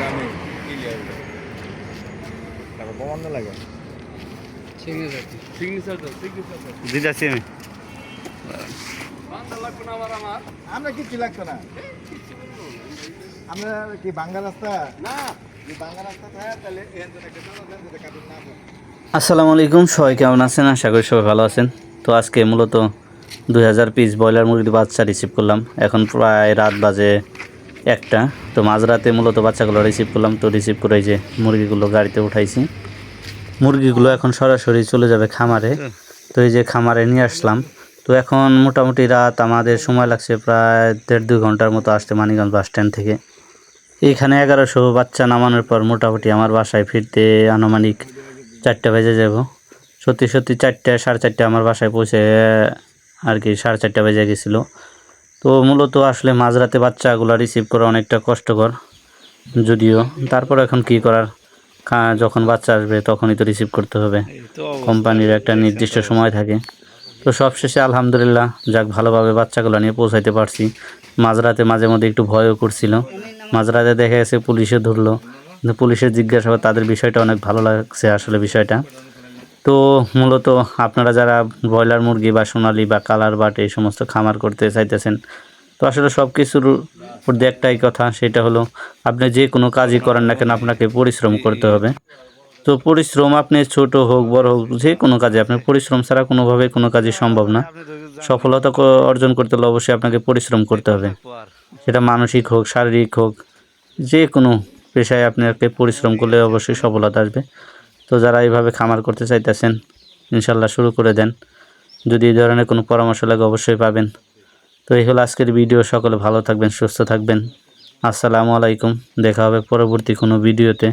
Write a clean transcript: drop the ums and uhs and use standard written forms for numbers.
আমি তারপর প্রমাণ লাগে দিতেছি আমি। আমরা কিচ্ছু লাগতো না আমরা কি বাংলা রাস্তা না বাংলা রাস্তা থাকে তাহলে আসসালামু আলাইকুম, সবাই কেমন আছেন? আশা করি সবাই ভালো আছেন। তো আজকে মূলত 2000 পিস ব্রয়লার মুরগির বাচ্চা রিসিভ করলাম। এখন প্রায় রাত বাজে 1টা। তো মাঝরাতে মূলত বাচ্চাগুলো রিসিভ করলাম। তো রিসিভ করে যে মুরগিগুলো গাড়িতে উঠাইছি, মুরগিগুলো এখন সরাসরি চলে যাবে খামারে। তো এই যে খামারে নিয়ে আসলাম। তো এখন মোটামুটি রাত আমাদের সময় লাগছে প্রায় 1.5-2 ঘন্টার মতো আসতে মানিকগঞ্জ বাস স্ট্যান্ড থেকে। এইখানে 1100 বাচ্চা নামানোর পর মোটামুটি আমার বাসায় ফিরতে আনুমানিক 4টা বেজে যাব। সত্যি 4টা 4:30 আমার বাসায় পৌঁছে আর কি 4:30 বেজে গেছিলো। তো মূলত আসলে মাঝরাতে বাচ্চাগুলো রিসিভ করা অনেকটা কষ্টকর, যদিও তারপর এখন কি করার, যখন বাচ্চা আসবে তখনই তো রিসিভ করতে হবে। কোম্পানির একটা নির্দিষ্ট সময় থাকে। তো সবশেষে আলহামদুলিল্লাহ যাক ভালোভাবে বাচ্চাগুলো নিয়ে পৌঁছাইতে পারছি। মাঝরাতে মাঝে মধ্যে একটু ভয়ও করছিল। মাঝরাতে দেখা গেছে পুলিশে ধরলো, কিন্তু পুলিশের জিজ্ঞাসাবাদ তাদের বিষয়টা অনেক ভালো লাগছে আসলে বিষয়টা। তো মূলত আপনারা যারা ব্রয়লার মুরগি বা সোনালি বা কালার বাট এই সমস্ত খামার করতে চাইতেছেন, তো আসলে সব কিছুর মধ্যে একটাই কথা, সেটা হলো আপনি যে কোনো কাজই করেন না কেন আপনাকে পরিশ্রম করতে হবে। তো পরিশ্রম আপনি ছোট হোক বড় হোক, যে কোনো কাজে আপনার পরিশ্রম ছাড়া কোনোভাবে কোনো কাজই সম্ভব না। সফলতা অর্জন করতে হলে অবশ্যই আপনাকে পরিশ্রম করতে হবে, সেটা মানসিক হোক শারীরিক হোক, যে কোনো পেশায় আপনাকে পরিশ্রম করলে অবশ্যই সফলতা আসবে। তো যারা এইভাবে খামার করতে চাইতেছেন ইনশাল্লাহ শুরু করে দেন। যদি এই ধরনের কোনো পরামর্শ লাগে অবশ্যই পাবেন। তো এই হলো আজকের ভিডিও। সকলে ভালো থাকবেন, সুস্থ থাকবেন। আসসালামু আলাইকুম। দেখা হবে পরবর্তী কোনো ভিডিওতে।